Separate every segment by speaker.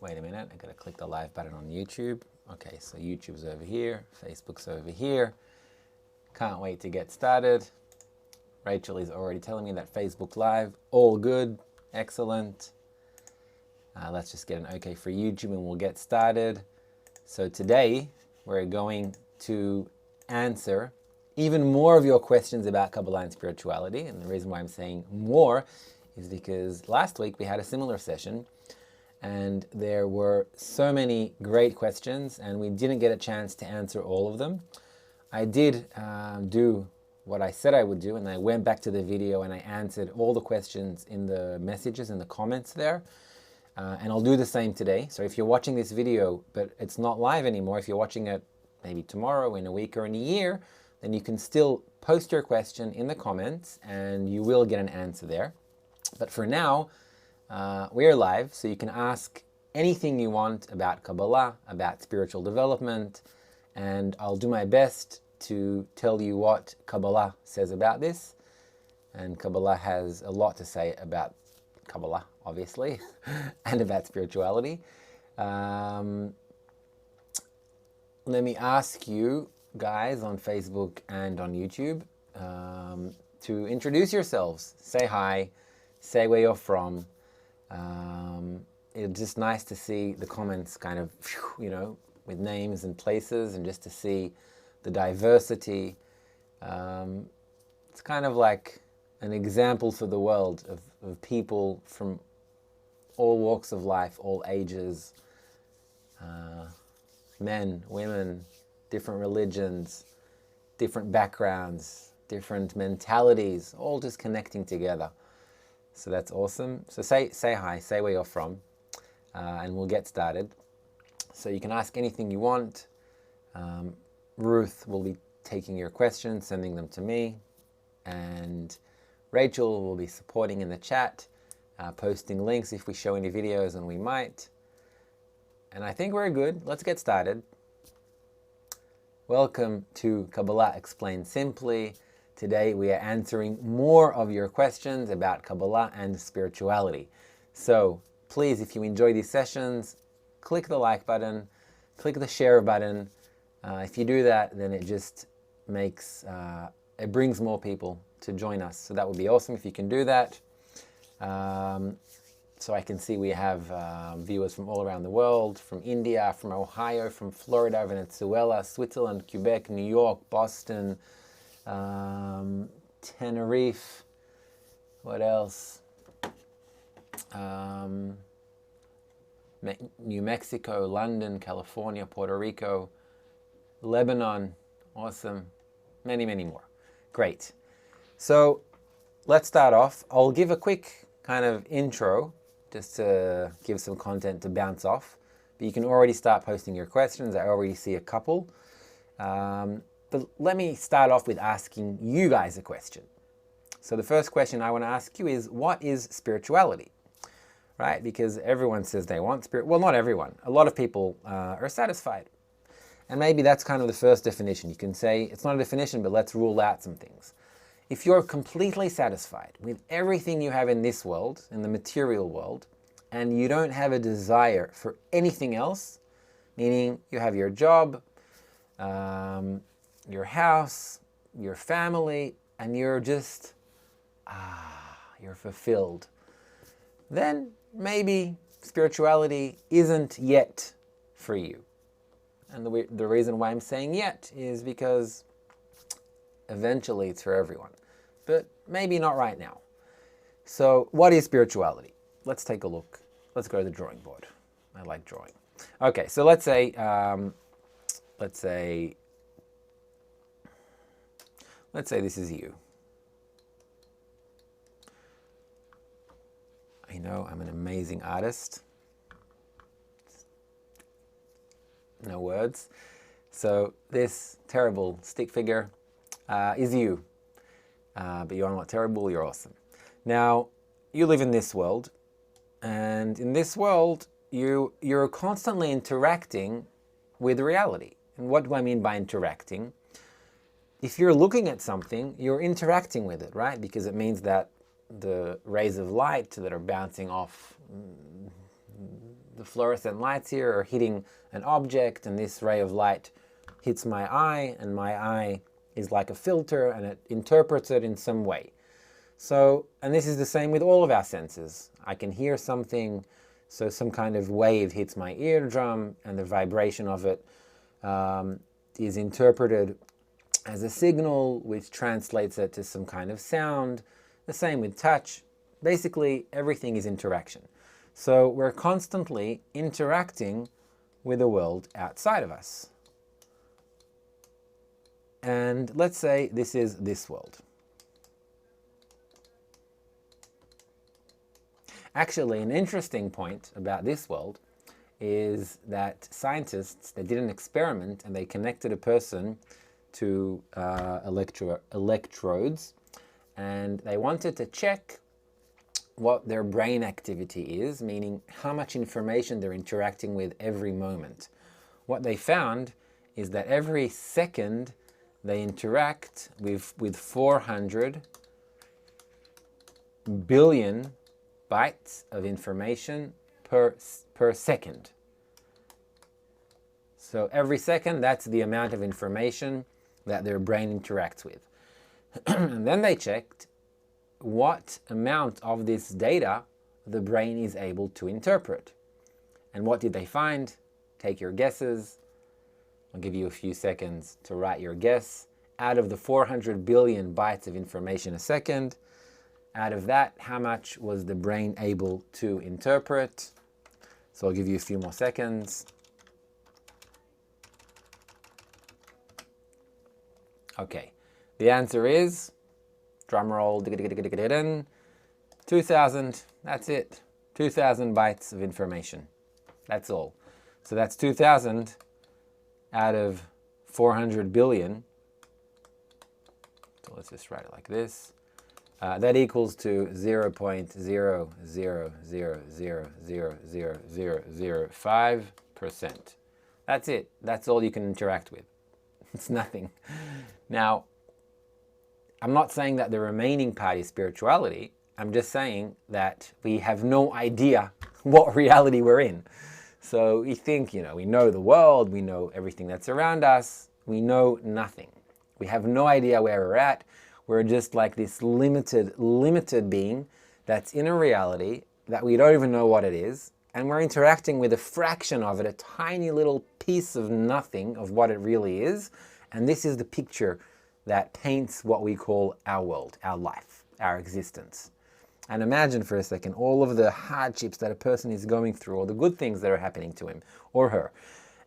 Speaker 1: Wait a minute, I gotta click the live button on YouTube. Okay, so YouTube's over here, Facebook's over here. Can't wait to get started. Rachel is already telling me that Facebook Live, all good, excellent. Let's just get an okay for YouTube and we'll get started. So today we're going to answer even more of your questions about Kabbalah and spirituality. And the reason why I'm saying more is because last week we had a similar session and there were so many great questions and we didn't get a chance to answer all of them. I did do what I said I would do, and I went back to the video and I answered all the questions in the messages and the comments there. And I'll do the same today. So if you're watching this video, but it's not live anymore, if you're watching it maybe tomorrow, in a week, or in a year, then you can still post your question in the comments and you will get an answer there. But for now, we're live, so you can ask anything you want about Kabbalah, about spiritual development, and I'll do my best to tell you what Kabbalah says about this. And Kabbalah has a lot to say about Kabbalah, obviously, and about spirituality. Let me ask you guys on Facebook and on YouTube to introduce yourselves. Say hi, say where you're from. It's just nice to see the comments kind of, with names and places, and just to see the diversity. It's kind of like an example for the world of people from all walks of life, all ages, men, women, different religions, different backgrounds, different mentalities, all just connecting together. So that's awesome. So say hi, say where you're from, and we'll get started. So you can ask anything you want. Ruth will be taking your questions, sending them to me, and Rachel will be supporting in the chat, posting links if we show any videos, and we might. And I think we're good. Let's get started. Welcome to Kabbalah Explained Simply. Today we are answering more of your questions about Kabbalah and spirituality. So please, if you enjoy these sessions, click the like button, click the share button. If you do that, then it just makes, it brings more people to join us. So that would be awesome if you can do that. So I can see we have viewers from all around the world, from India, from Ohio, from Florida, Venezuela, Switzerland, Quebec, New York, Boston, Tenerife, what else? New Mexico, London, California, Puerto Rico, Lebanon, awesome, many, many more. Great. So let's start off. I'll give a quick kind of intro just to give some content to bounce off. But you can already start posting your questions. I already see a couple. But let me start off with asking you guys a question. So the first question I want to ask you is, what is spirituality? Right? Because everyone says they want spirit. Well, not everyone. A lot of people are satisfied. And maybe that's kind of the first definition. You can say, it's not a definition, but let's rule out some things. If you're completely satisfied with everything you have in this world, in the material world, and you don't have a desire for anything else, meaning you have your job, your house, your family, and you're just, you're fulfilled, then maybe spirituality isn't yet for you. And the reason why I'm saying yet is because eventually it's for everyone, but maybe not right now. So what is spirituality? Let's take a look. Let's go to the drawing board. I like drawing. Okay, so let's say this is you. I know I'm an amazing artist. No words. So this terrible stick figure is you. But you're not terrible, you're awesome. Now, you live in this world, and in this world, you're constantly interacting with reality. And what do I mean by interacting? If you're looking at something, you're interacting with it, right? Because it means that the rays of light that are bouncing off the fluorescent lights here are hitting an object, and this ray of light hits my eye, and my eye is like a filter, and it interprets it in some way. So, and this is the same with all of our senses. I can hear something, so some kind of wave hits my eardrum, and the vibration of it is interpreted as a signal, which translates it to some kind of sound. The same with touch. Basically, everything is interaction. So we're constantly interacting with the world outside of us. And let's say this is this world. Actually, an interesting point about this world is that scientists, they did an experiment and they connected a person to electrodes, and they wanted to check what their brain activity is, meaning how much information they're interacting with every moment. What they found is that every second they interact with 400 billion bytes of information per second. So every second, that's the amount of information that their brain interacts with. And then they checked what amount of this data the brain is able to interpret. And what did they find? Take your guesses. I'll give you a few seconds to write your guess. Out of the 400 billion bytes of information a second, out of that, how much was the brain able to interpret? So I'll give you a few more seconds. Okay, the answer is, drum roll, 2,000, that's it. 2,000 bytes of information, that's all. So that's 2,000 out of 400 billion. So let's just write it like this. That equals to 0.000000005%. That's it. That's all you can interact with. It's nothing. Now, I'm not saying that the remaining part is spirituality. I'm just saying that we have no idea what reality we're in. So we think, we know the world, we know everything that's around us. We know nothing. We have no idea where we're at. We're just like this limited being that's in a reality that we don't even know what it is. And we're interacting with a fraction of it, a tiny little piece of nothing of what it really is. And this is the picture that paints what we call our world, our life, our existence. And imagine for a second all of the hardships that a person is going through, or the good things that are happening to him or her.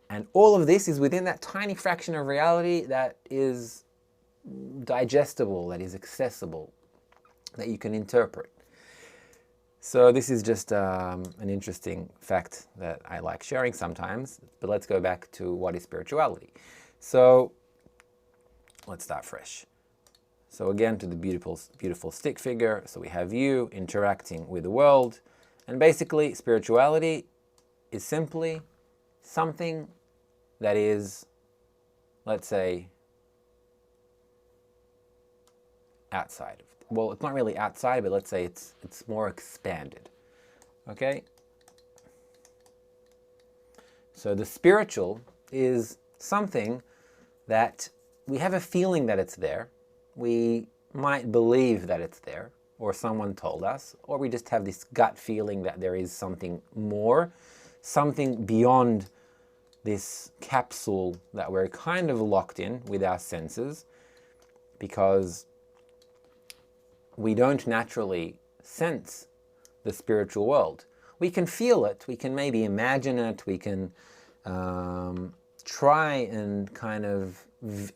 Speaker 1: And all of this is within that tiny fraction of reality that is digestible, that is accessible, that you can interpret. So this is just an interesting fact that I like sharing sometimes. But let's go back to what is spirituality. So let's start fresh. So again, to the beautiful stick figure. So we have you interacting with the world. And basically, spirituality is simply something that is, let's say, outside of, well, it's not really outside, but let's say it's more expanded. Okay? So the spiritual is something that we have a feeling that it's there. We might believe that it's there, or someone told us, or we just have this gut feeling that there is something more, something beyond this capsule that we're kind of locked in with our senses, because we don't naturally sense the spiritual world. We can feel it, we can maybe imagine it, we can try and kind of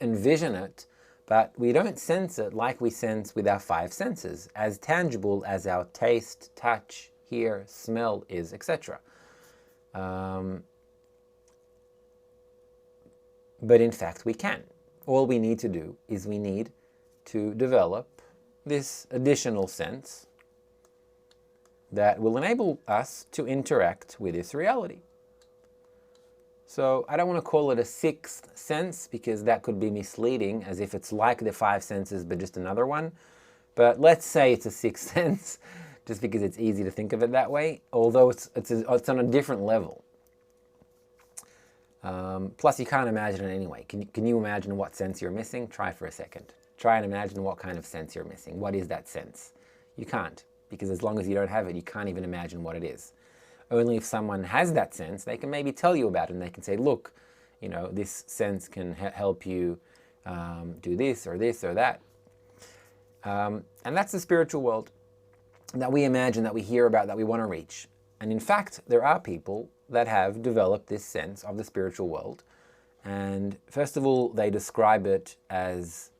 Speaker 1: envision it, but we don't sense it like we sense with our five senses, as tangible as our taste, touch, hear, smell is, etc. But in fact, we can. All we need to do is we need to develop this additional sense that will enable us to interact with this reality. So I don't want to call it a sixth sense, because that could be misleading, as if it's like the five senses but just another one. But let's say it's a sixth sense, just because it's easy to think of it that way, although it's on a different level. Plus, you can't imagine it anyway. Can you imagine what sense you're missing? Try for a second. Try and imagine what kind of sense you're missing. What is that sense? You can't, because as long as you don't have it, you can't even imagine what it is. Only if someone has that sense, they can maybe tell you about it, and they can say, look, you know, this sense can help you do this or that. And that's the spiritual world that we imagine, that we hear about, that we want to reach. And in fact, there are people that have developed this sense of the spiritual world. And first of all, they describe it as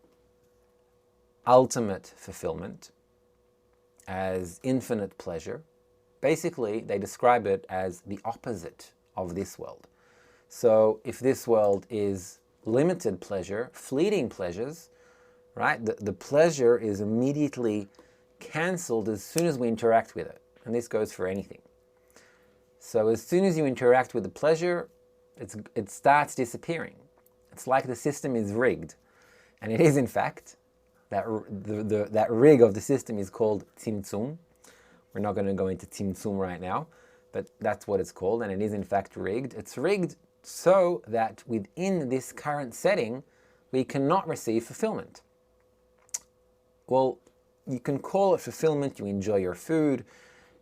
Speaker 1: ultimate fulfillment, as infinite pleasure. Basically, they describe it as the opposite of this world. So if this world is limited pleasure, fleeting pleasures, right? The pleasure is immediately cancelled as soon as we interact with it. And this goes for anything. So as soon as you interact with the pleasure, it starts disappearing. It's like the system is rigged. And it is, in fact. That rig of the system is called tzimtzum. We're not going to go into tzimtzum right now, but that's what it's called, and it is in fact rigged. It's rigged so that within this current setting, we cannot receive fulfillment. Well, you can call it fulfillment. You enjoy your food,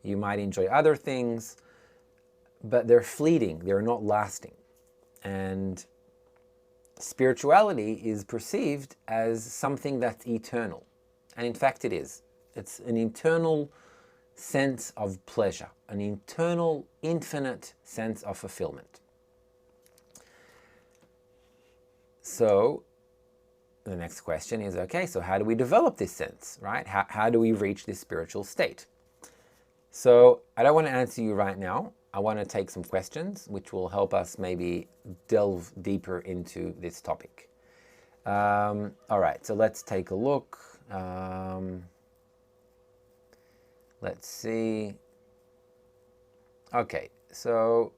Speaker 1: you might enjoy other things, but they're fleeting, they're not lasting. And spirituality is perceived as something that's eternal. And in fact it is. It's an internal sense of pleasure, an internal, infinite sense of fulfillment. So the next question is, okay, so how do we develop this sense, right? How do we reach this spiritual state? So I don't want to answer you right now. I want to take some questions which will help us maybe delve deeper into this topic. All right, so let's take a look. Let's see. Okay, so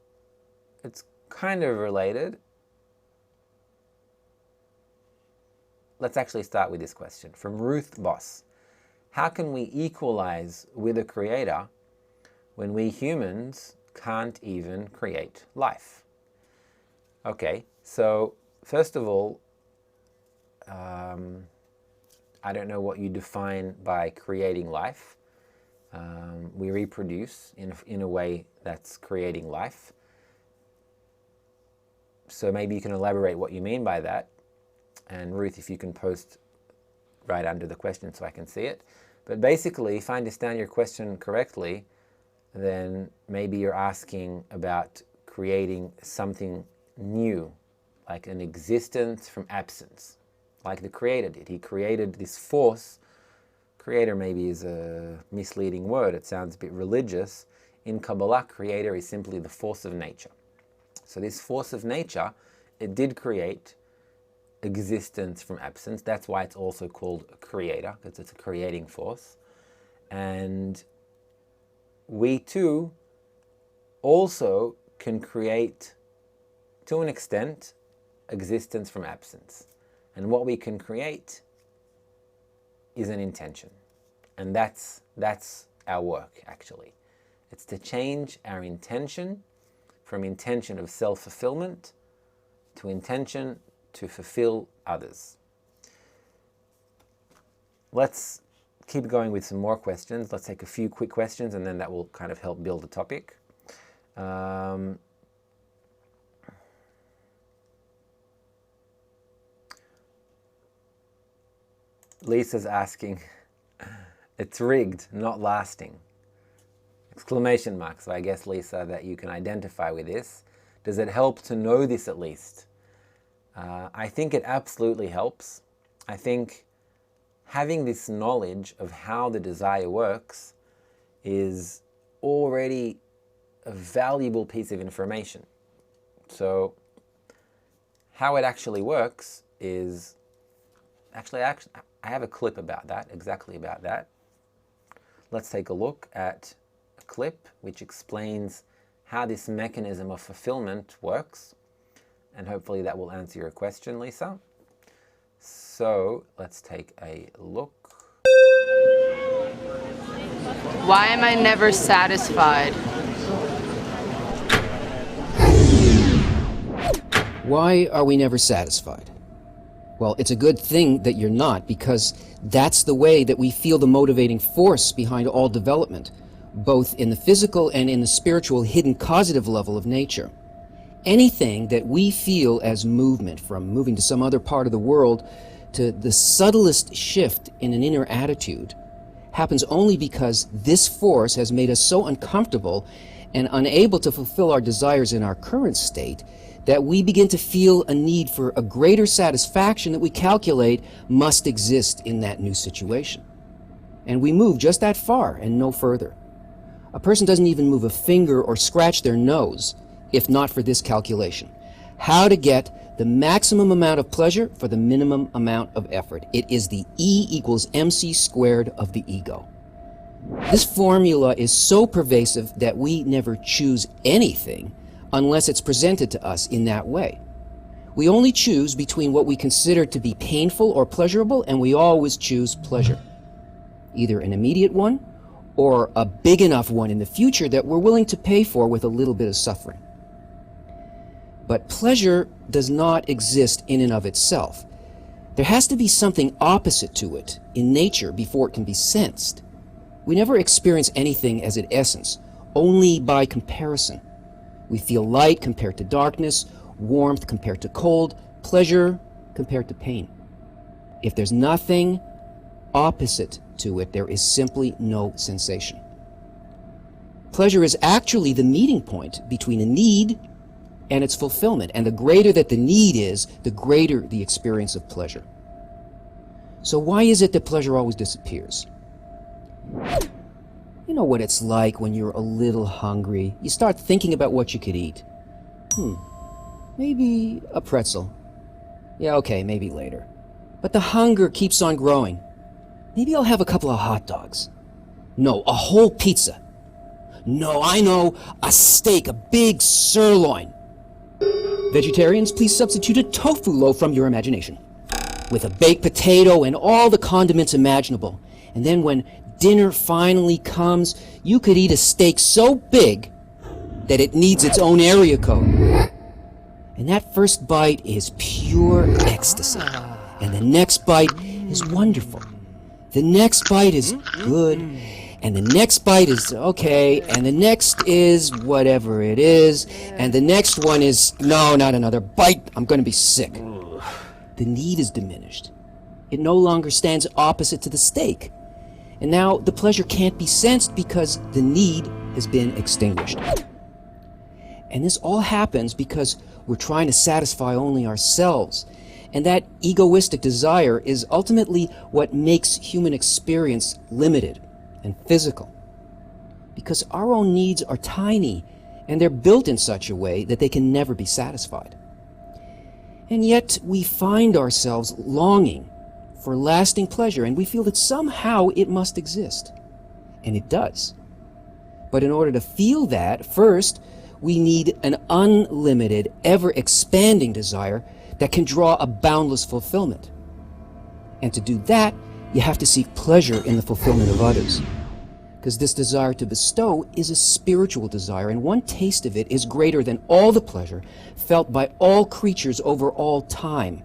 Speaker 1: it's kind of related. Let's actually start with this question from Ruth Boss. How can we equalize with a creator when we humans can't even create life? Okay, so first of all, I don't know what you define by creating life. We reproduce in a way that's creating life. So maybe you can elaborate what you mean by that. And Ruth, if you can post right under the question so I can see it. But basically, if I understand your question correctly, then maybe you're asking about creating something new, like an existence from absence, like the Creator did. He created this force. Creator maybe is a misleading word. It sounds a bit religious. In Kabbalah, Creator is simply the force of nature. So this force of nature, it did create existence from absence. That's why it's also called a creator, because it's a creating force. And we too also can create, to an extent, existence from absence. And what we can create is an intention. And that's our work, actually. It's to change our intention from intention of self-fulfillment to intention to fulfill others. Let's keep going with some more questions. Let's take a few quick questions, and then that will kind of help build the topic. Lisa's asking, it's rigged, not lasting. Exclamation mark. So I guess, Lisa, that you can identify with this. Does it help to know this at least? I think it absolutely helps. I think having this knowledge of how the desire works is already a valuable piece of information. So how it actually works is, actually I have a clip about that, exactly about that. Let's take a look at a clip which explains how this mechanism of fulfillment works. And hopefully that will answer your question, Lisa. So let's take a look.
Speaker 2: Why am I never satisfied?
Speaker 3: Why are we never satisfied? Well, it's a good thing that you're not, because that's the way that we feel the motivating force behind all development, both in the physical and in the spiritual hidden causative level of nature. Anything that we feel as movement, from moving to some other part of the world to the subtlest shift in an inner attitude, happens only because this force has made us so uncomfortable and unable to fulfill our desires in our current state that we begin to feel a need for a greater satisfaction that we calculate must exist in that new situation. And we move just that far and no further. A person doesn't even move a finger or scratch their nose if not for this calculation. How to get the maximum amount of pleasure for the minimum amount of effort. It is the E equals MC squared of the ego. This formula is so pervasive that we never choose anything unless it's presented to us in that way. We only choose between what we consider to be painful or pleasurable, and we always choose pleasure. Either an immediate one or a big enough one in the future that we're willing to pay for with a little bit of suffering. But pleasure does not exist in and of itself. There has to be something opposite to it in nature before it can be sensed. We never experience anything as its essence, only by comparison. We feel light compared to darkness, warmth compared to cold, pleasure compared to pain. If there's nothing opposite to it, there is simply no sensation. Pleasure is actually the meeting point between a need and its fulfillment, and the greater that the need is, the greater the experience of pleasure. So why is it that pleasure always disappears? You know what it's like when you're a little hungry. You start thinking about what you could eat. Maybe a pretzel. Yeah, okay, maybe later. But the hunger keeps on growing. Maybe I'll have a couple of hot dogs. No, a whole pizza. No, I know, a steak, a big sirloin. Vegetarians, please substitute a tofu loaf from your imagination, with a baked potato and all the condiments imaginable. And then when dinner finally comes, you could eat a steak so big that it needs its own area code. And that first bite is pure ecstasy. And the next bite is wonderful. The next bite is good. And the next bite is okay. And the next is whatever it is. And the next one is, no, not another bite. I'm going to be sick. The need is diminished. It no longer stands opposite to the steak. And now the pleasure can't be sensed because the need has been extinguished. And this all happens because we're trying to satisfy only ourselves. And that egoistic desire is ultimately what makes human experience limited and physical. Because our own needs are tiny, and they're built in such a way that they can never be satisfied. And yet we find ourselves longing for lasting pleasure, and we feel that somehow it must exist. And it does. But in order to feel that, first, we need an unlimited, ever-expanding desire that can draw a boundless fulfillment. And to do that, you have to seek pleasure in the fulfillment of others. Because this desire to bestow is a spiritual desire, and one taste of it is greater than all the pleasure felt by all creatures over all time.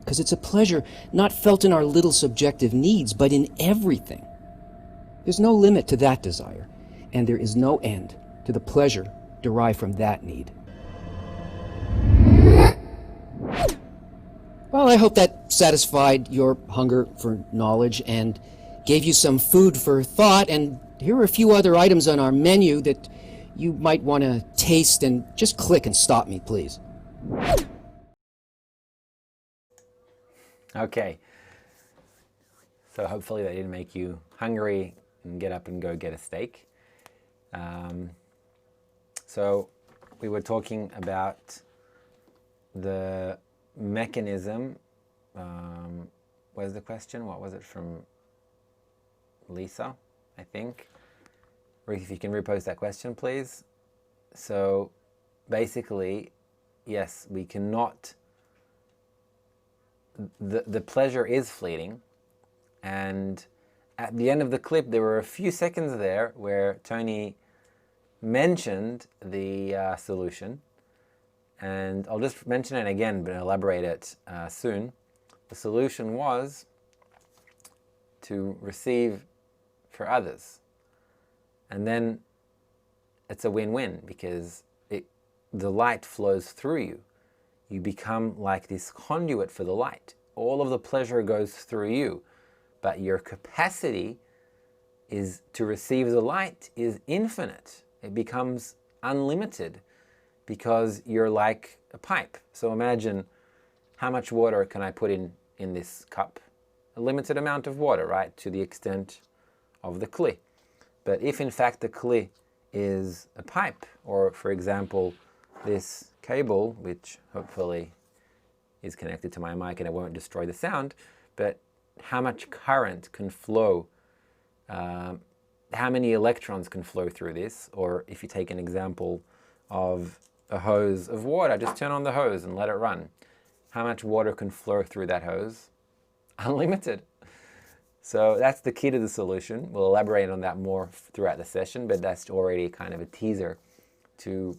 Speaker 3: Because it's a pleasure not felt in our little subjective needs, but in everything. There's no limit to that desire, and there is no end to the pleasure derived from that need. Well, I hope that satisfied your hunger for knowledge and gave you some food for thought, and here are a few other items on our menu that you might want to taste, and just click and stop me, please.
Speaker 1: Okay, so hopefully that didn't make you hungry and get up and go get a steak. So we were talking about the mechanism. Where's the question? What was it from Lisa, I think? If you can repost that question, please. So basically, yes, we cannot, the pleasure is fleeting, and at the end of the clip, there were a few seconds there where Tony mentioned the solution. And I'll just mention it again, but elaborate it soon. The solution was to receive for others. And then it's a win-win, because the light flows through you. You become like this conduit for the light. All of the pleasure goes through you, but your capacity is to receive the light is infinite. It becomes unlimited, because you're like a pipe. So imagine, how much water can I put in this cup? A limited amount of water, right? To the extent of the kli. But if in fact the kli is a pipe, or for example, this cable, which hopefully is connected to my mic and it won't destroy the sound, but how much current can flow, how many electrons can flow through this? Or if you take an example of a hose of water, just turn on the hose and let it run. How much water can flow through that hose? Unlimited. So that's the key to the solution. We'll elaborate on that more throughout the session, but that's already kind of a teaser to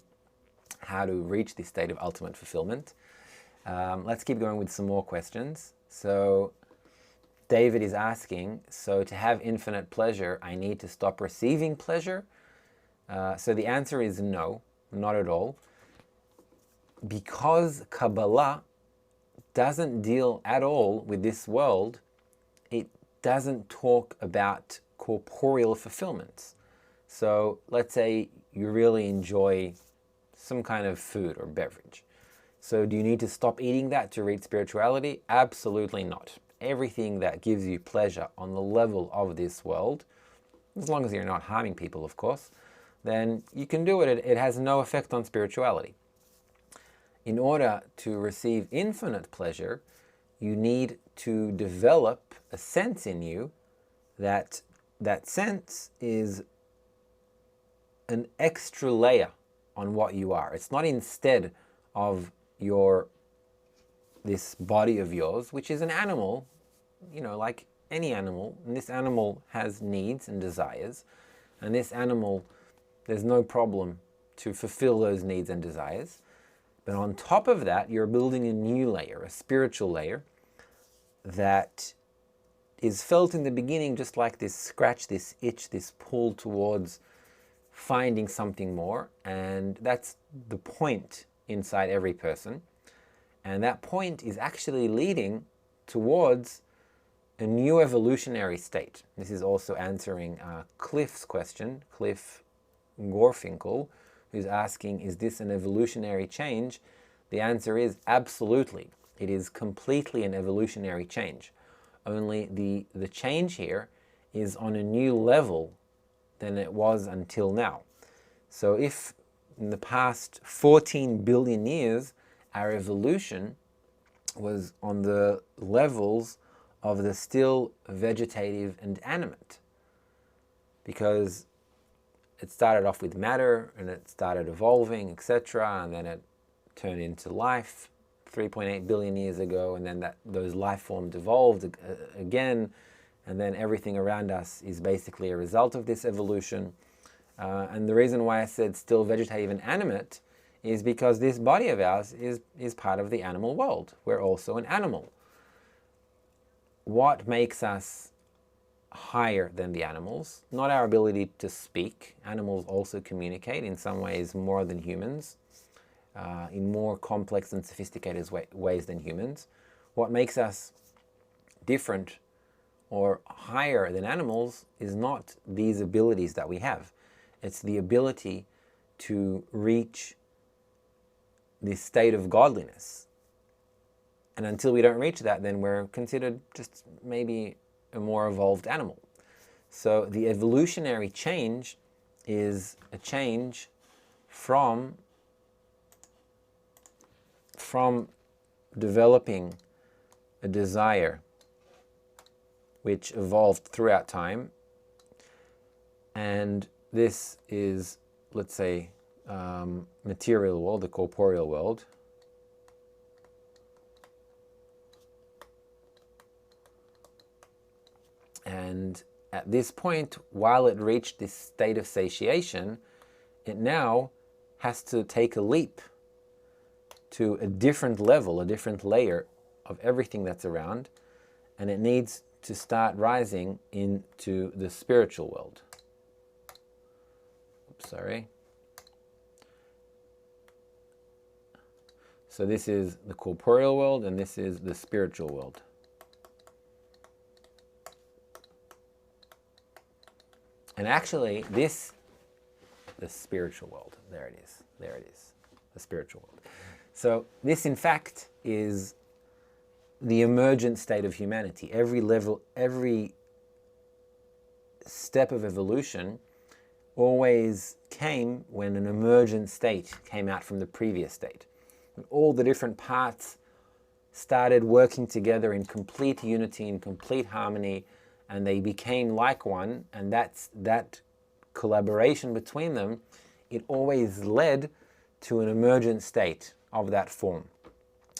Speaker 1: how to reach this state of ultimate fulfillment. Let's keep going with some more questions. So David is asking, so to have infinite pleasure, I need to stop receiving pleasure? So the answer is no, not at all. Because Kabbalah doesn't deal at all with this world, it doesn't talk about corporeal fulfillments. So let's say you really enjoy some kind of food or beverage. So do you need to stop eating that to reach spirituality? Absolutely not. Everything that gives you pleasure on the level of this world, as long as you're not harming people, of course, then you can do it. It has no effect on spirituality. In order to receive infinite pleasure, you need to develop a sense in you that sense is an extra layer on what you are. It's not instead of this body of yours, which is an animal, like any animal. And this animal has needs and desires. And this animal, there's no problem to fulfill those needs and desires. But on top of that, you're building a new layer, a spiritual layer that is felt in the beginning just like this scratch, this itch, this pull towards finding something more. And that's the point inside every person. And that point is actually leading towards a new evolutionary state. This is also answering Cliff's question, Cliff Gorfinkel, who's asking, is this an evolutionary change? The answer is absolutely. It is completely an evolutionary change. Only the change here is on a new level than it was until now. So if in the past 14 billion years, our evolution was on the levels of the still vegetative and animate, because it started off with matter and it started evolving, etc., and then it turned into life 3.8 billion years ago, and then those life forms evolved again, and then everything around us is basically a result of this evolution. And the reason why I said still vegetative and animate is because this body of ours is part of the animal world. We're also an animal. What makes us higher than the animals? Not our ability to speak. Animals also communicate in some ways more than humans, in more complex and sophisticated ways than humans. What makes us different or higher than animals is not these abilities that we have. It's the ability to reach this state of godliness. And until we don't reach that, then we're considered just maybe a more evolved animal. So the evolutionary change is a change from developing a desire which evolved throughout time, and this is, let's say, material world, the corporeal world. And at this point, while it reached this state of satiation, it now has to take a leap to a different level, a different layer of everything that's around, and it needs to start rising into the spiritual world. Oops, sorry. So this is the corporeal world, and this is the spiritual world. And actually, the spiritual world, there it is, the spiritual world. So this, in fact, is the emergent state of humanity. Every level, every step of evolution always came when an emergent state came out from the previous state. And all the different parts started working together in complete unity, in complete harmony, and they became like one, and that collaboration between them, it always led to an emergent state of that form.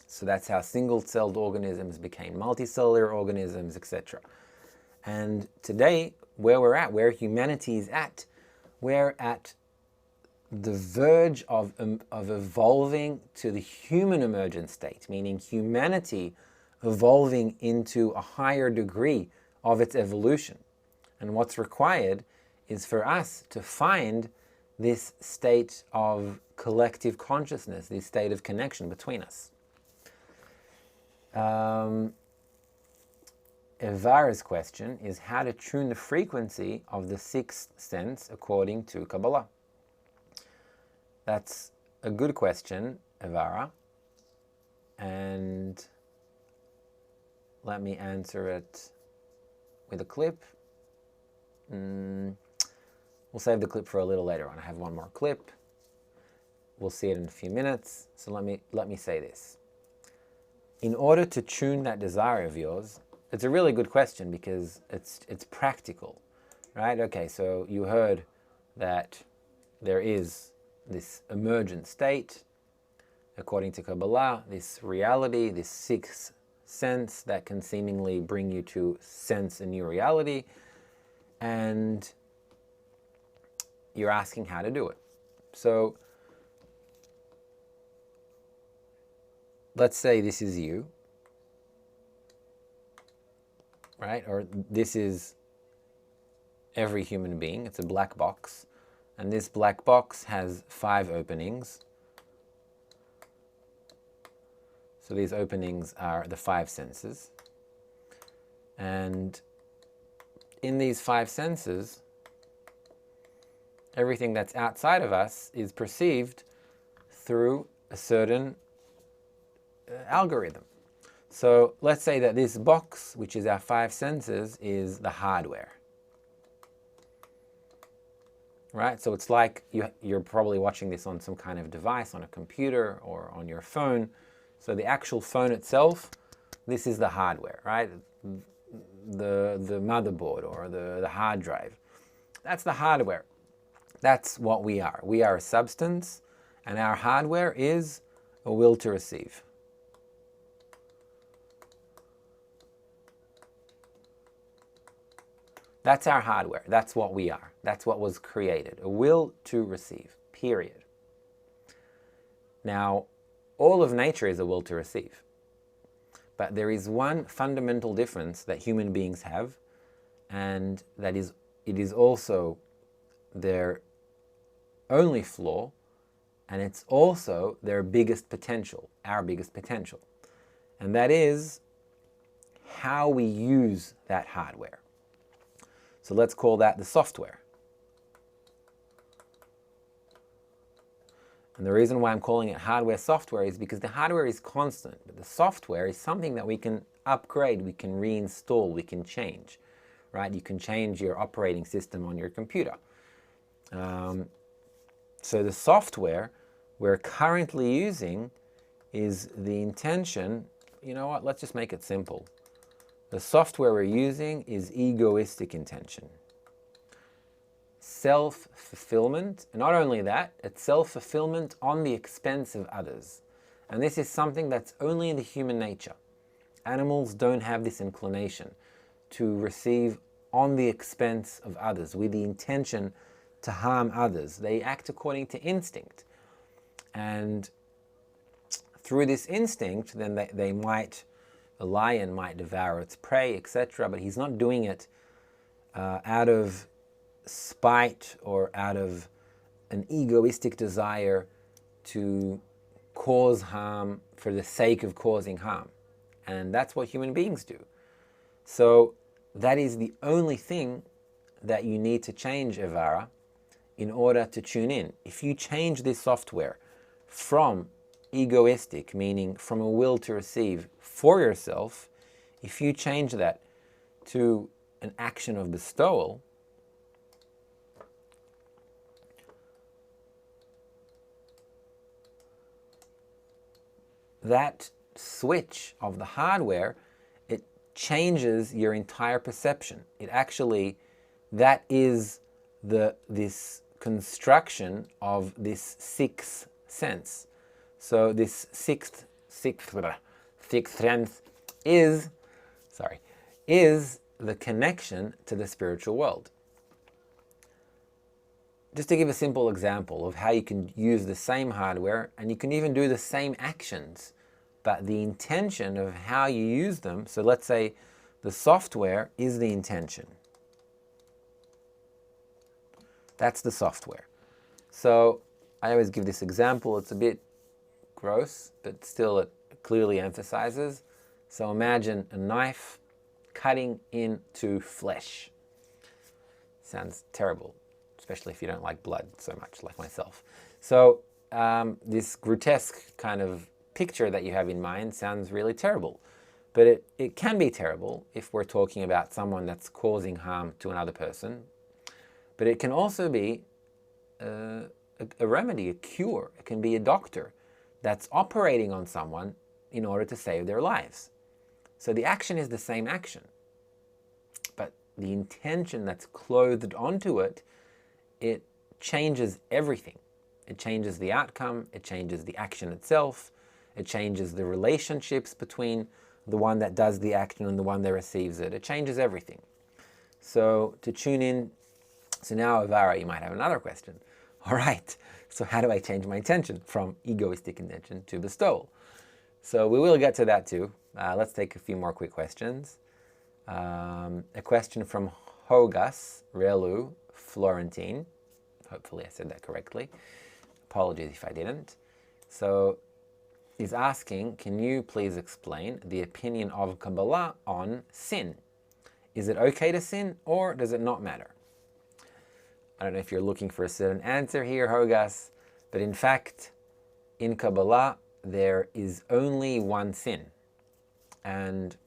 Speaker 1: So that's how single-celled organisms became multicellular organisms, etc. And today, where we're at, where humanity is at, we're at the verge of evolving to the human emergent state, meaning humanity evolving into a higher degree of its evolution. And what's required is for us to find this state of collective consciousness, this state of connection between us. Evara's question is how to tune the frequency of the sixth sense according to Kabbalah. That's a good question, Evara, and let me answer it with a clip. We'll save the clip for a little later on. I have one more clip. We'll see it in a few minutes. So let me say this. In order to tune that desire of yours, it's a really good question because it's practical, right? Okay, so you heard that there is this emergent state, according to Kabbalah, this reality, this sixth sense that can seemingly bring you to sense a new reality, and you're asking how to do it. So let's say this is you, right? Or this is every human being. It's a black box. And this black box has 5 openings. So these openings are the 5 senses. And in these 5 senses, everything that's outside of us is perceived through a certain algorithm. So let's say that this box, which is our 5 senses, is the hardware. Right? So it's like you're probably watching this on some kind of device, on a computer or on your phone. So the actual phone itself, this is the hardware, right? The motherboard or the hard drive. That's the hardware. That's what we are. We are a substance, and our hardware is a will to receive. That's our hardware. That's what we are. That's what was created. A will to receive, period. Now, all of nature is a will to receive. But there is one fundamental difference that human beings have, and that is, it is also their only flaw, and it's also their biggest potential, our biggest potential. And that is how we use that hardware. So let's call that the software. And the reason why I'm calling it hardware software is because the hardware is constant, but the software is something that we can upgrade, we can reinstall, we can change, right? You can change your operating system on your computer. So the software we're currently using is the intention. You know what, let's just make it simple. The software we're using is egoistic intention. Self-fulfillment, and not only that, it's self-fulfillment on the expense of others. And this is something that's only in the human nature. Animals don't have this inclination to receive on the expense of others, with the intention to harm others. They act according to instinct. And through this instinct, then the lion might devour its prey, etc. But he's not doing it out of spite or out of an egoistic desire to cause harm for the sake of causing harm. And that's what human beings do. So that is the only thing that you need to change, Evara, in order to tune in. If you change this software from egoistic, meaning from a will to receive for yourself, if you change that to an action of bestowal, that switch of the hardware, it changes your entire perception. It actually, that is this construction of this sixth sense. So this sixth sense is the connection to the spiritual world. Just to give a simple example of how you can use the same hardware and you can even do the same actions, but the intention of how you use them. So let's say the software is the intention. That's the software. So I always give this example. It's a bit gross, but still it clearly emphasizes. So imagine a knife cutting into flesh. Sounds terrible, especially if you don't like blood so much, like myself. So this grotesque kind of picture that you have in mind sounds really terrible. But it can be terrible if we're talking about someone that's causing harm to another person. But it can also be a remedy, a cure. It can be a doctor that's operating on someone in order to save their lives. So the action is the same action. But the intention that's clothed onto it, it changes everything. It changes the outcome, it changes the action itself, it changes the relationships between the one that does the action and the one that receives it. It changes everything. So to tune in, so now, Evara, you might have another question. All right, so how do I change my intention from egoistic intention to bestowal? So we will get to that too. Let's take a few more quick questions. A question from Hogas Relu Florentine. Hopefully I said that correctly. Apologies if I didn't. So he's asking, can you please explain the opinion of Kabbalah on sin? Is it okay to sin or does it not matter? I don't know if you're looking for a certain answer here, Hogas, but in fact, in Kabbalah, there is only one sin. And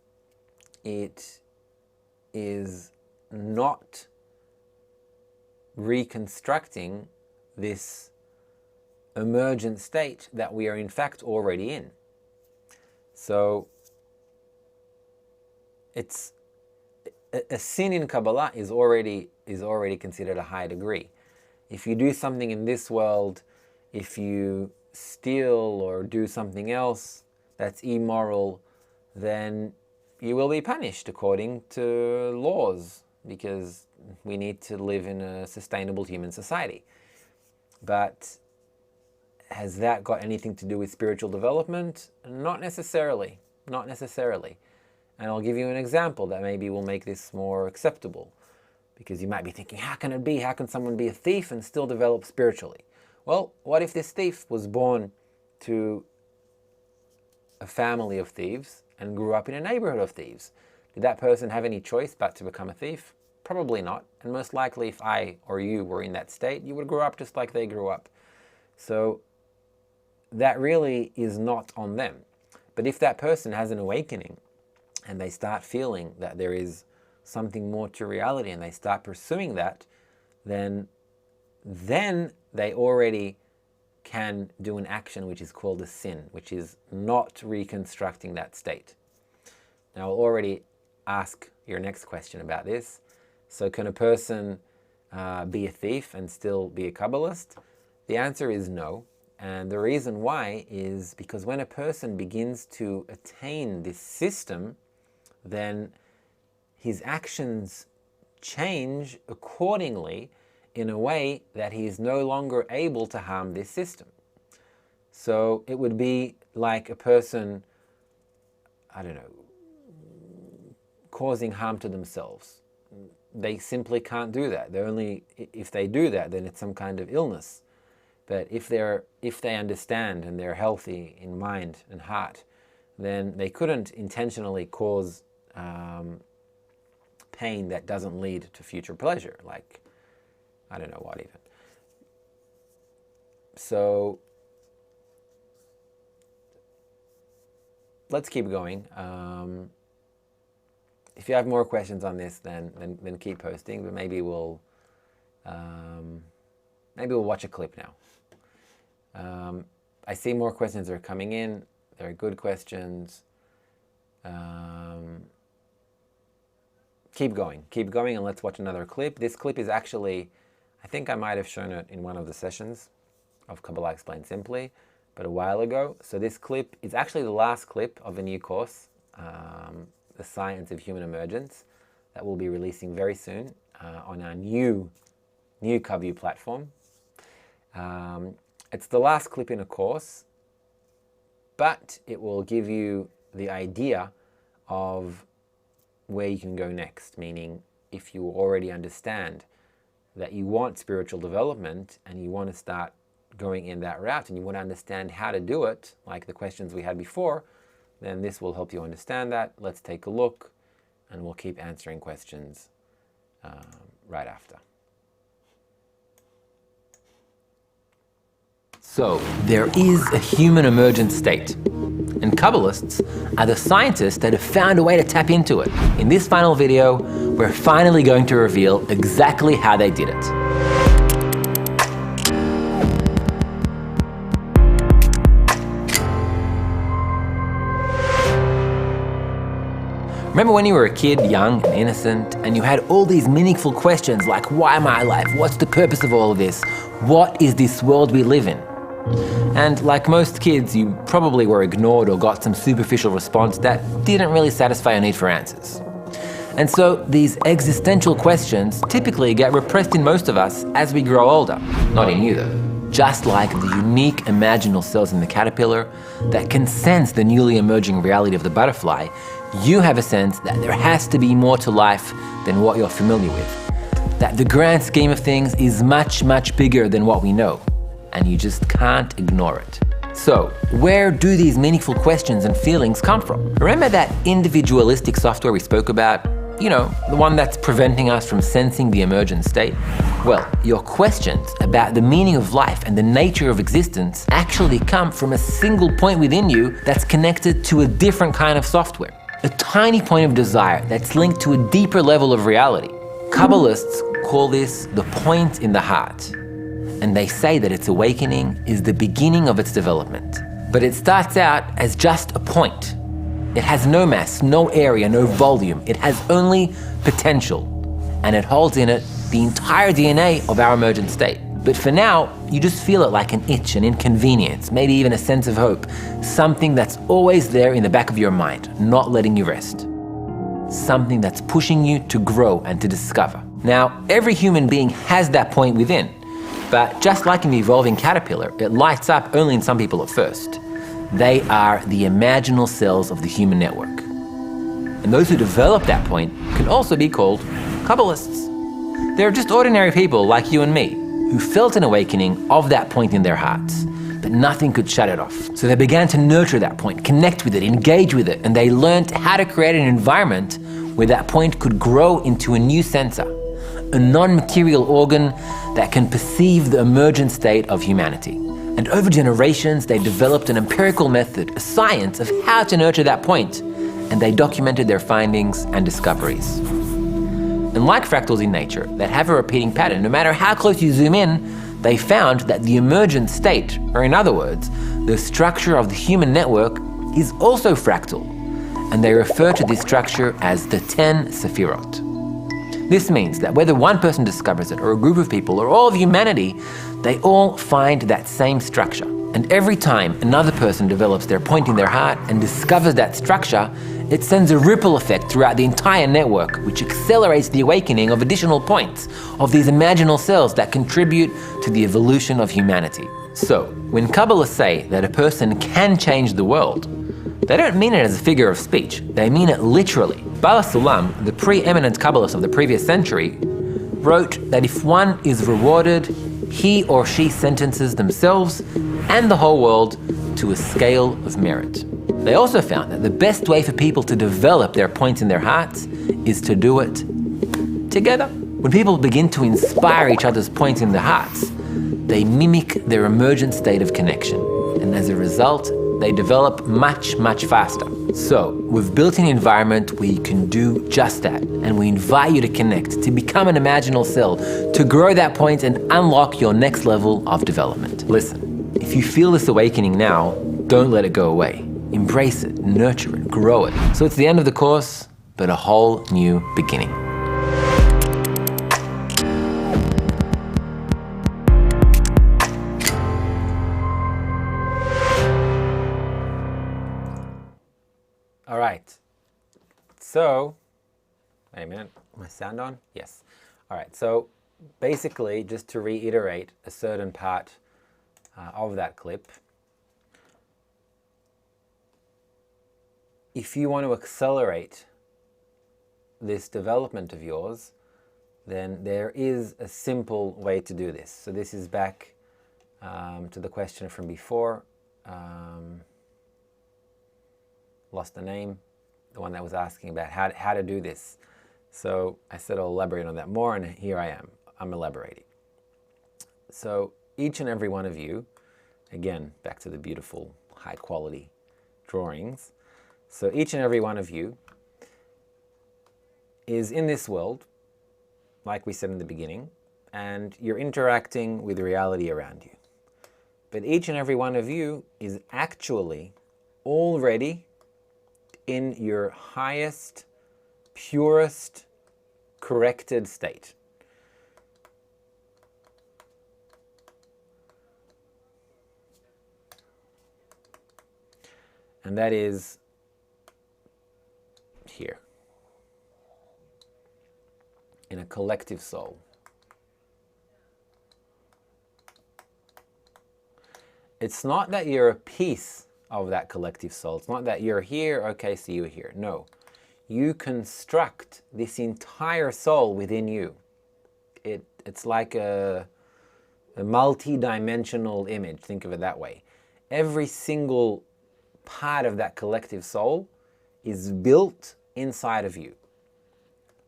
Speaker 1: it is not reconstructing this emergent state that we are in fact already in. So it's a sin in Kabbalah is already considered a high degree. If you do something in this world, if you steal or do something else that's immoral, then you will be punished according to laws, because we need to live in a sustainable human society. But has that got anything to do with spiritual development? Not necessarily. Not necessarily. And I'll give you an example that maybe will make this more acceptable. Because you might be thinking, how can it be? How can someone be a thief and still develop spiritually? Well, what if this thief was born to a family of thieves and grew up in a neighborhood of thieves? Did that person have any choice but to become a thief? Probably not. And most likely if I or you were in that state, you would grow up just like they grew up. So that really is not on them. But if that person has an awakening and they start feeling that there is something more to reality and they start pursuing that, then they already can do an action which is called a sin, which is not reconstructing that state. Now I'll already ask your next question about this. So can a person be a thief and still be a Kabbalist? The answer is no. And the reason why is because when a person begins to attain this system, then his actions change accordingly in a way that he is no longer able to harm this system. So it would be like a person, I don't know, causing harm to themselves. They simply can't do that. If they do that, then it's some kind of illness. But if they understand and they're healthy in mind and heart, then they couldn't intentionally cause pain that doesn't lead to future pleasure, like, I don't know what even. So let's keep going. If you have more questions on this, then keep posting. But maybe we'll watch a clip now. I see more questions are coming in. They're good questions. Keep going, and let's watch another clip. This clip is actually, I think I might have shown it in one of the sessions of Kabbalah Explained Simply, but a while ago. So this clip is actually the last clip of a new course, The Science of Human Emergence, that we'll be releasing very soon on our new Kabbalah platform. It's the last clip in a course, but it will give you the idea of where you can go next, meaning if you already understand that you want spiritual development and you want to start going in that route and you want to understand how to do it, like the questions we had before, then this will help you understand that. Let's take a look and we'll keep answering questions right after. So, there is a human emergent state, and Kabbalists are the scientists that have found a way to tap into it. In this final video, we're finally going to reveal exactly how they did it. Remember when you were a kid, young and innocent, and you had all these meaningful questions like, why am I alive? What's the purpose of all of this? What is this world we live in? And like most kids, you probably were ignored or got some superficial response that didn't really satisfy your need for answers. And so these existential questions typically get repressed in most of us as we grow older. Not in you though. Just like the unique imaginal cells in the caterpillar that can sense the newly emerging reality of the butterfly, you have a sense that there has to be more to life than what you're familiar with. That the grand scheme of things is much, much bigger than what we know. And you just can't ignore it. So, where do these meaningful questions and feelings come from? Remember that individualistic software we spoke about? You know, the one that's preventing us from sensing the emergent state? Well, your questions about the meaning of life and the nature of existence actually come from a single point within you that's connected to a different kind of software. A tiny point of desire that's linked to a deeper level of reality. Kabbalists call this the point in the heart. And they say that its awakening is the beginning of its development. But it starts out as just a point. It has no mass, no area, no volume. It has only potential. And it holds in it the entire DNA of our emergent state. But for now, you just feel it like an itch, an inconvenience, maybe even a sense of hope. Something that's always there in the back of your mind, not letting you rest. Something that's pushing you to grow and to discover. Now, every human being has that point within. But just like in the evolving caterpillar, it lights up only in some people at first. They are the imaginal cells of the human network. And those who develop that point can also be called Kabbalists. They're just ordinary people like you and me, who felt an awakening of that point in their hearts, but nothing could shut it off. So they began to nurture that point, connect with it, engage with it, and they learned how to create an environment where that point could grow into a new sensor, a non-material organ that can perceive the emergent state of humanity. And over generations, they developed an empirical method, a science of how to nurture that point, and they documented their findings and discoveries. And like fractals in nature that have a repeating pattern, no matter how close you zoom in, they found that the emergent state, or in other words, the structure of the human network, is also fractal. And they refer to this structure as the 10 Sephirot. This means that whether one person discovers it, or a group of people, or all of humanity, they all find that same structure. And every time another person develops their point in their heart and discovers that structure, it sends a ripple effect throughout the entire network, which accelerates the awakening of additional points of these imaginal cells that contribute to the evolution of humanity. So, when Kabbalists say that a person can change the world, they don't mean it as a figure of speech, they mean it literally. Baal HaSulam, the preeminent Kabbalist of the previous century, wrote that if one is rewarded, he or she sentences themselves and the whole world to a scale of merit. They also found that the best way for people to develop their points in their hearts is to do it together. When people begin to inspire each other's points in their hearts, they mimic their emergent state of connection. And as a result, they develop much, much faster. So, we've built an environment where you can do just that. And we invite you to connect, to become an imaginal cell, to grow that point and unlock your next level of development. Listen, if you feel this awakening now, don't let it go away. Embrace it, nurture it, grow it. So it's the end of the course, but a whole new beginning. All right, so, wait a minute, my sound on? Yes. All right, so basically, just to reiterate a certain part of that clip, if you want to accelerate this development of yours, then there is a simple way to do this. So this is back to the question from before. Lost the name, the one that was asking about how to do this. So I said I'll elaborate on that more, and here I am. I'm elaborating. So each and every one of you, again, back to the beautiful high quality drawings. So each and every one of you is in this world, like we said in the beginning, and you're interacting with reality around you. But each and every one of you is actually already in your highest, purest, corrected state. And that is here, in a collective soul. It's not that you're a piece of that collective soul. It's not that you're here, okay, so you're here. No. You construct this entire soul within you. It's like a multi-dimensional image. Think of it that way. Every single part of that collective soul is built inside of you.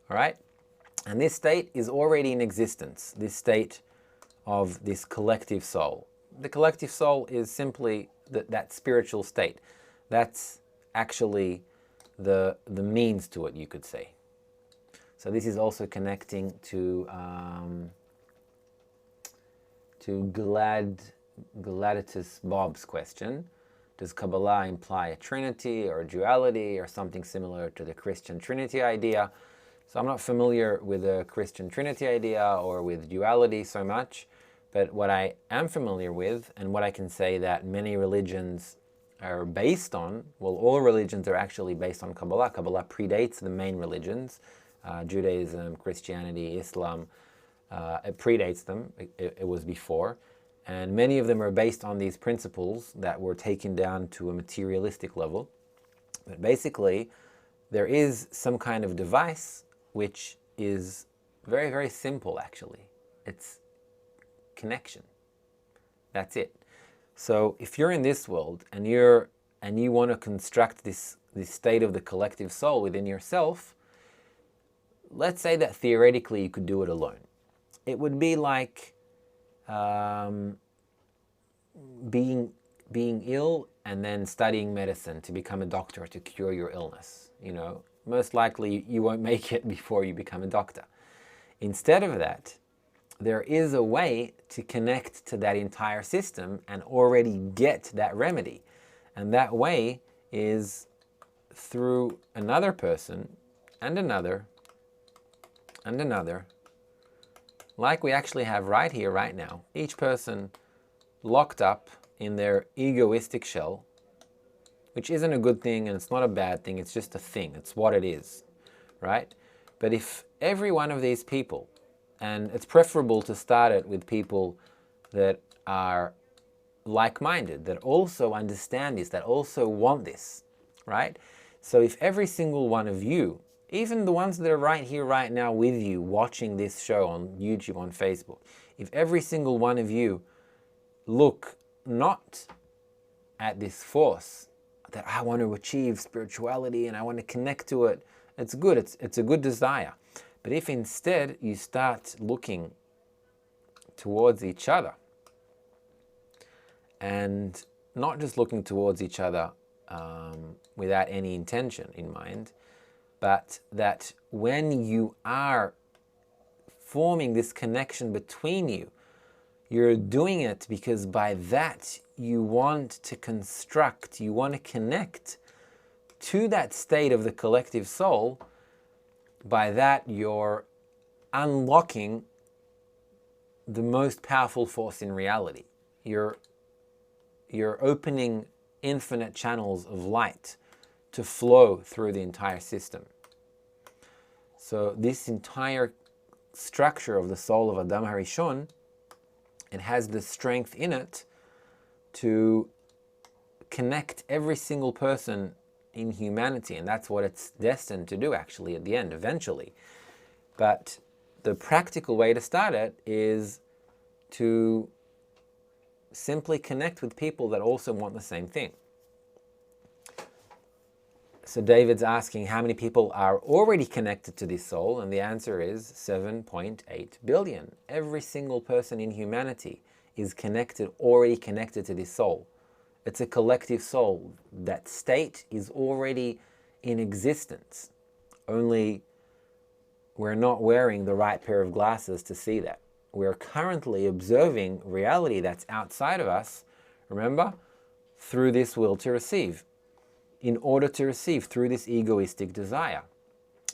Speaker 1: All right? And this state is already in existence, this state of this collective soul. The collective soul is simply that spiritual state. That's actually the means to it, you could say. So this is also connecting to Gladitus Bob's question. Does Kabbalah imply a trinity or a duality or something similar to the Christian Trinity idea? So I'm not familiar with the Christian Trinity idea or with duality so much. But what I am familiar with, and what I can say that many religions are based on, well, all religions are actually based on Kabbalah. Kabbalah predates the main religions, Judaism, Christianity, Islam. It predates them. It was before. And many of them are based on these principles that were taken down to a materialistic level. But basically, there is some kind of device which is very, very simple, actually. It's connection. That's it. So if you're in this world and you want to construct this state of the collective soul within yourself, let's say that theoretically you could do it alone. It would be like being ill and then studying medicine to become a doctor to cure your illness. You know, most likely you won't make it before you become a doctor. Instead of that, there is a way to connect to that entire system and already get that remedy. And that way is through another person and another and another, like we actually have right here, right now. Each person locked up in their egoistic shell, which isn't a good thing and it's not a bad thing, it's just a thing, it's what it is, right? But if every one of these people, and it's preferable to start it with people that are like-minded, that also understand this, that also want this, right? So if every single one of you, even the ones that are right here, right now with you, watching this show on YouTube, on Facebook, if every single one of you look not at this force that I want to achieve spirituality and I want to connect to it, it's good, it's a good desire. But if instead you start looking towards each other, and not just looking towards each other without any intention in mind, but that when you are forming this connection between you, you're doing it because by that you want to construct, you want to connect to that state of the collective soul. By that you're unlocking the most powerful force in reality. You're opening infinite channels of light to flow through the entire system. So this entire structure of the soul of Adam Harishon, it has the strength in it to connect every single person in humanity, and that's what it's destined to do actually at the end, eventually. But the practical way to start it is to simply connect with people that also want the same thing. So David's asking how many people are already connected to this soul, and the answer is 7.8 billion. Every single person in humanity is connected, already connected to this soul. It's a collective soul. That state is already in existence. Only we're not wearing the right pair of glasses to see that. We're currently observing reality that's outside of us, remember, through this will to receive, in order to receive through this egoistic desire.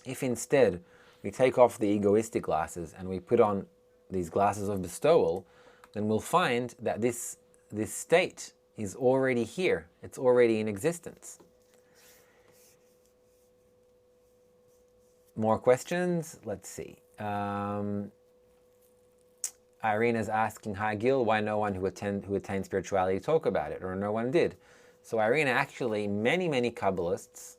Speaker 1: If instead we take off the egoistic glasses and we put on these glasses of bestowal, then we'll find that this state is already here. It's already in existence. More questions? Let's see. Irina's asking, hi Gil, why no one who attained spirituality talk about it, or no one did? So Irina, actually many Kabbalists,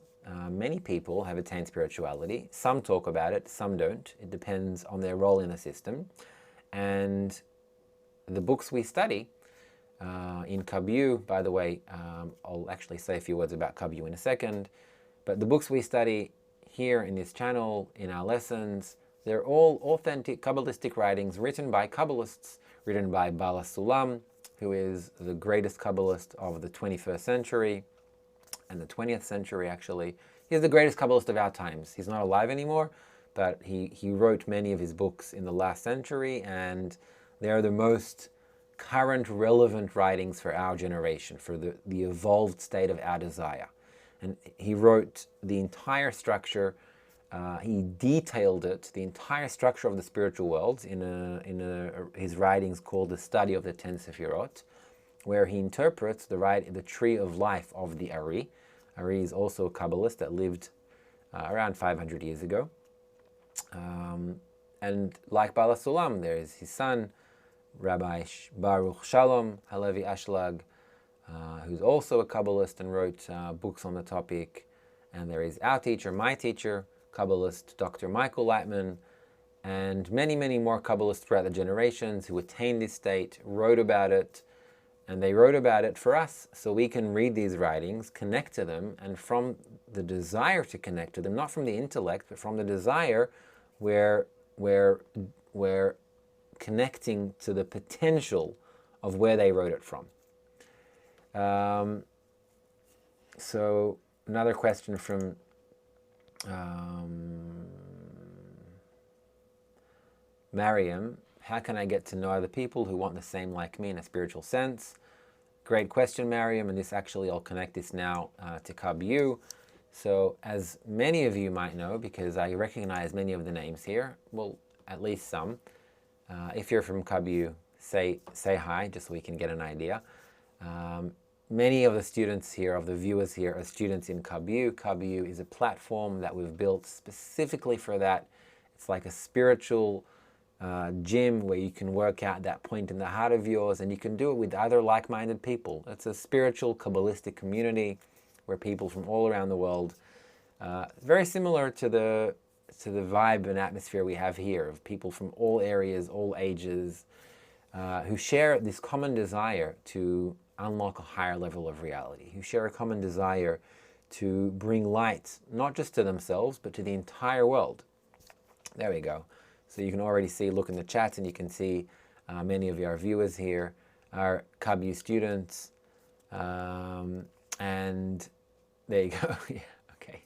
Speaker 1: many people have attained spirituality. Some talk about it, some don't. It depends on their role in the system. And the books we study in Kabbalah, by the way, I'll actually say a few words about Kabbalah in a second, but the books we study here in this channel, in our lessons, they're all authentic Kabbalistic writings written by Kabbalists, written by Bala Sulam, who is the greatest Kabbalist of the 21st century and the 20th century, actually. He's the greatest Kabbalist of our times. He's not alive anymore, but he wrote many of his books in the last century, and they are the most current, relevant writings for our generation, for the evolved state of our desire. And he wrote the entire structure, he detailed it, the entire structure of the spiritual worlds in his writings called The Study of the 10 Sefirot, where he interprets the tree of life of the Ari. Ari is also a Kabbalist that lived around 500 years ago. And like Bala Sulam, there is his son, Rabbi Baruch Shalom Halevi Ashlag, who's also a Kabbalist and wrote books on the topic. And there is our teacher, my teacher, Kabbalist Dr. Michael Lightman, and many more Kabbalists throughout the generations who attained this state, wrote about it, and they wrote about it for us so we can read these writings, connect to them, and from the desire to connect to them, not from the intellect, but from the desire, we're connecting to the potential of where they wrote it from. So another question from Mariam, how can I get to know other people who want the same like me in a spiritual sense? Great question, Mariam, and this actually, I'll connect this now to Kabbalah. So as many of you might know, because I recognize many of the names here, well, at least some, if you're from Kabbalah, say hi, just so we can get an idea. many of the students here, of the viewers here, are students in Kabbalah. Kabbalah is a platform that we've built specifically for that. It's like a spiritual gym where you can work out that point in the heart of yours, and you can do it with other like-minded people. It's a spiritual Kabbalistic community where people from all around the world, very similar to the vibe and atmosphere we have here, of people from all areas, all ages, who share this common desire to unlock a higher level of reality, who share a common desire to bring light, not just to themselves, but to the entire world. There we go. So you can already see, look in the chat, and you can see many of our viewers here are Kabbalah students. And there you go. Yeah, okay.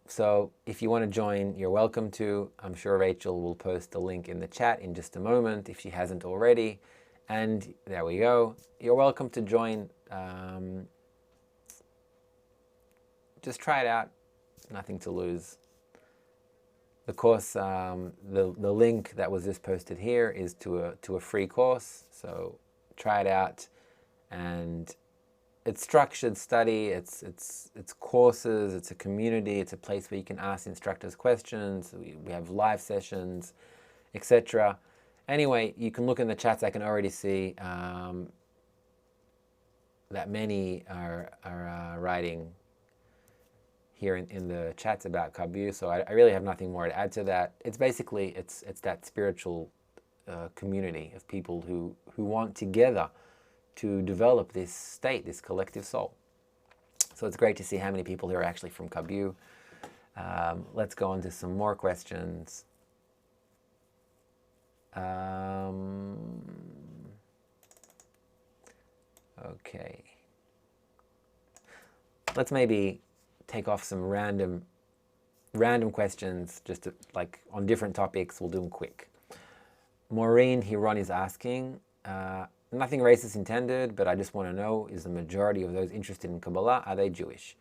Speaker 1: So if you want to join, you're welcome to. I'm sure Rachel will post the link in the chat in just a moment if she hasn't already. And there we go. You're welcome to join. Just try it out. Nothing to lose. The course, the link that was just posted here is to a free course. So try it out. And it's structured study, it's courses, it's a community, it's a place where you can ask instructors questions, we have live sessions, etc. Anyway, you can look in the chats. I can already see that many are writing here in the chats about Kabbalah, so I really have nothing more to add to that. It's basically, it's that spiritual community of people who want together to develop this state, this collective soul. So it's great to see how many people here are actually from Kabbalah. Let's go on to some more questions. Okay. Let's maybe take off some random questions, just to, like on different topics. We'll do them quick. Maureen Hiron is asking, nothing racist intended, but I just want to know, is the majority of those interested in Kabbalah, are they Jewish?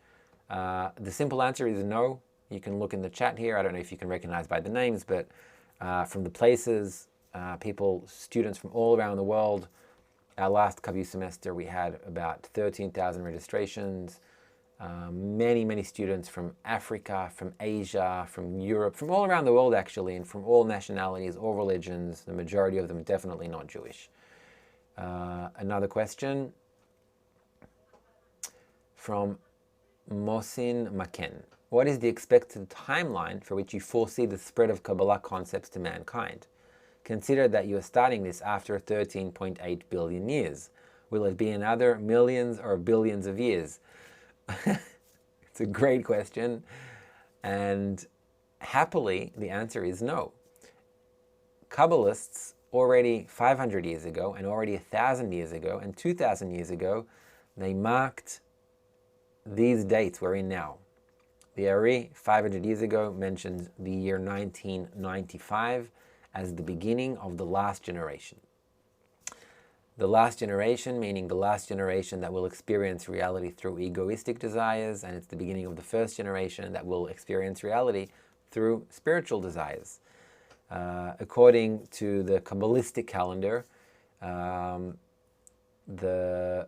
Speaker 1: The simple answer is no. You can look in the chat here. I don't know if you can recognize by the names, but from the places, people, students from all around the world. Our last Kabbalah semester, we had about 13,000 registrations. Many students from Africa, from Asia, from Europe, from all around the world actually, and from all nationalities, all religions. The majority of them definitely not Jewish. Another question from Mohsin Maken. What is the expected timeline for which you foresee the spread of Kabbalah concepts to mankind? Consider that you are starting this after 13.8 billion years. Will it be another millions or billions of years? It's a great question, and happily the answer is no. Kabbalists already 500 years ago, and already 1,000 years ago, and 2,000 years ago, they marked these dates we're in now. The Ari 500 years ago mentioned the year 1995 as the beginning of the last generation. The last generation, meaning the last generation that will experience reality through egoistic desires, and it's the beginning of the first generation that will experience reality through spiritual desires. According to the Kabbalistic calendar, the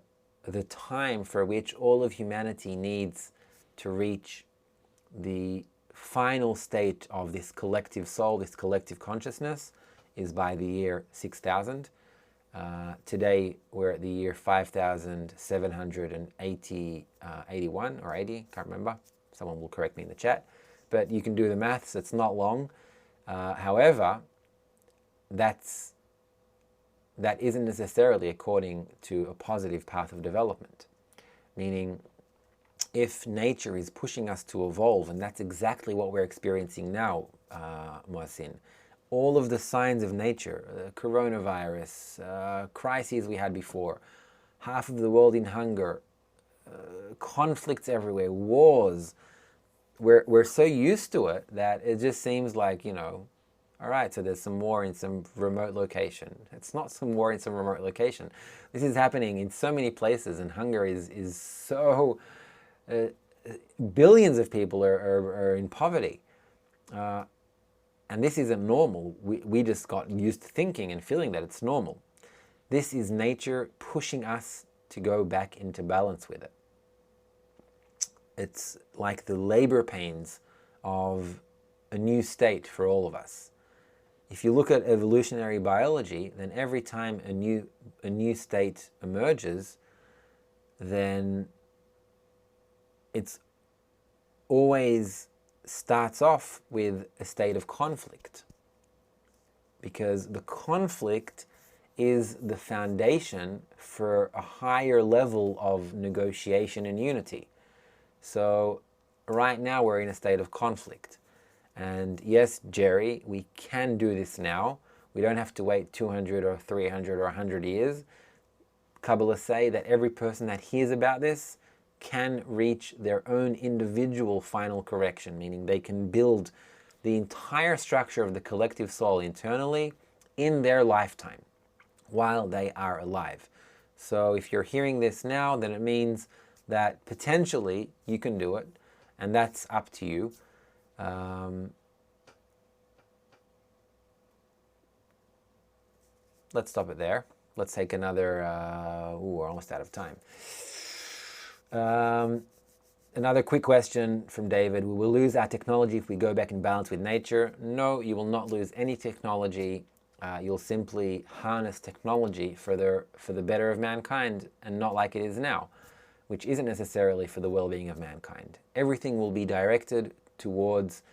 Speaker 1: time for which all of humanity needs to reach the final state of this collective soul, this collective consciousness, is by the year 6000. Today we're at the year 5781 or 80, can't remember. Someone will correct me in the chat. But you can do the maths, it's not long. However, that isn't necessarily according to a positive path of development. Meaning, if nature is pushing us to evolve, and that's exactly what we're experiencing now, Mohsin, all of the signs of nature, coronavirus, crises we had before, half of the world in hunger, conflicts everywhere, wars, we're so used to it that it just seems like, all right, so there's some war in some remote location. It's not some war in some remote location. This is happening in so many places, and hunger is so... billions of people are in poverty. And this isn't normal. We just got used to thinking and feeling that it's normal. This is nature pushing us to go back into balance with it. It's like the labor pains of a new state for all of us. If you look at evolutionary biology, then every time a new state emerges, then it's always starts off with a state of conflict, because the conflict is the foundation for a higher level of negotiation and unity. So right now we're in a state of conflict. And yes, Jerry, we can do this now. We don't have to wait 200 or 300 or 100 years. Kabbalah say that every person that hears about this can reach their own individual final correction, meaning they can build the entire structure of the collective soul internally in their lifetime while they are alive. So if you're hearing this now, then it means that potentially you can do it, and that's up to you. Let's stop it there. Let's take another, we're almost out of time. Another quick question from David. We will lose our technology if we go back in balance with nature. No, you will not lose any technology. You'll simply harness technology for the better of mankind, and not like it is now, which isn't necessarily for the well-being of mankind. Everything will be directed towards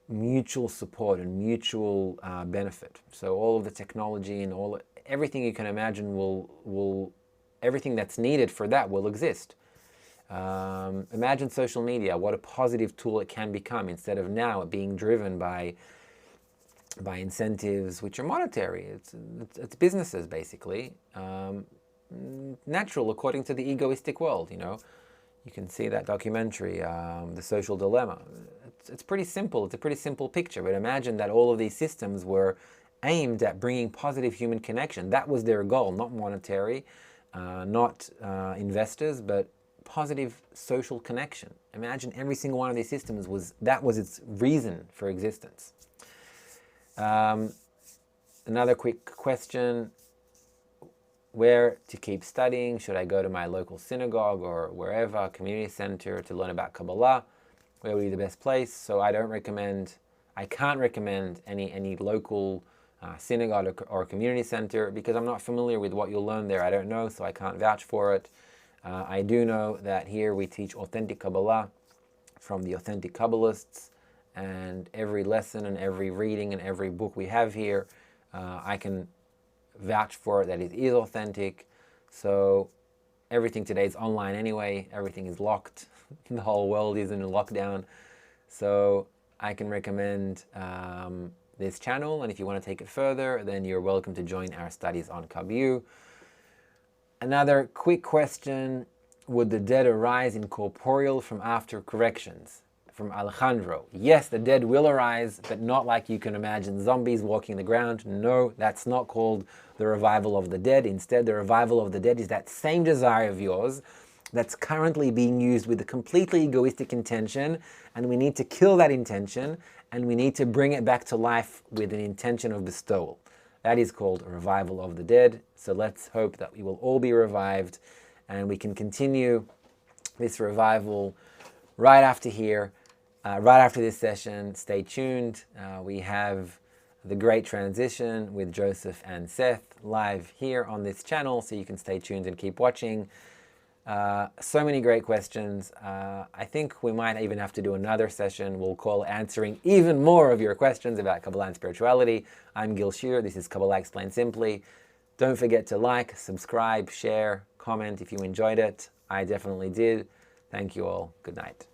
Speaker 1: mutual support and mutual benefit. So all of the technology and everything you can imagine everything that's needed for that will exist. Imagine social media, what a positive tool it can become, instead of now it being driven by incentives which are monetary. It's businesses, basically. Natural according to the egoistic world, you know. You can see that documentary, The Social Dilemma. It's pretty simple. It's a pretty simple picture. But imagine that all of these systems were aimed at bringing positive human connection. That was their goal, not monetary, not investors, but positive social connection. Imagine every single one of these systems was its reason for existence. Another quick question. Where to keep studying? Should I go to my local synagogue or wherever, community center, to learn about Kabbalah? Where would be the best place? So I can't recommend any local synagogue or community center, because I'm not familiar with what you'll learn there. I don't know, so I can't vouch for it. I do know that here we teach authentic Kabbalah from the authentic Kabbalists, and every lesson and every reading and every book we have here, I can vouch for it that it is authentic. So everything today is online anyway. Everything is locked. The whole world is in a lockdown. So I can recommend this channel, and if you want to take it further, then you're welcome to join our studies on Kabbalah. Another quick question. Would the dead arise incorporeal from after corrections? From Alejandro. Yes, the dead will arise, but not like you can imagine zombies walking the ground. No, that's not called the revival of the dead. Instead, the revival of the dead is that same desire of yours that's currently being used with a completely egoistic intention, and we need to kill that intention, and we need to bring it back to life with an intention of bestowal. That is called a revival of the dead. So let's hope that we will all be revived, and we can continue this revival right after here. Right after this session. Stay tuned. We have the Great Transition with Joseph and Seth live here on this channel, so you can stay tuned and keep watching. So many great questions. I think we might even have to do another session. We'll call answering even more of your questions about Kabbalah and spirituality. I'm Gil Shir. This is Kabbalah Explained Simply. Don't forget to like, subscribe, share, comment if you enjoyed it. I definitely did. Thank you all. Good night.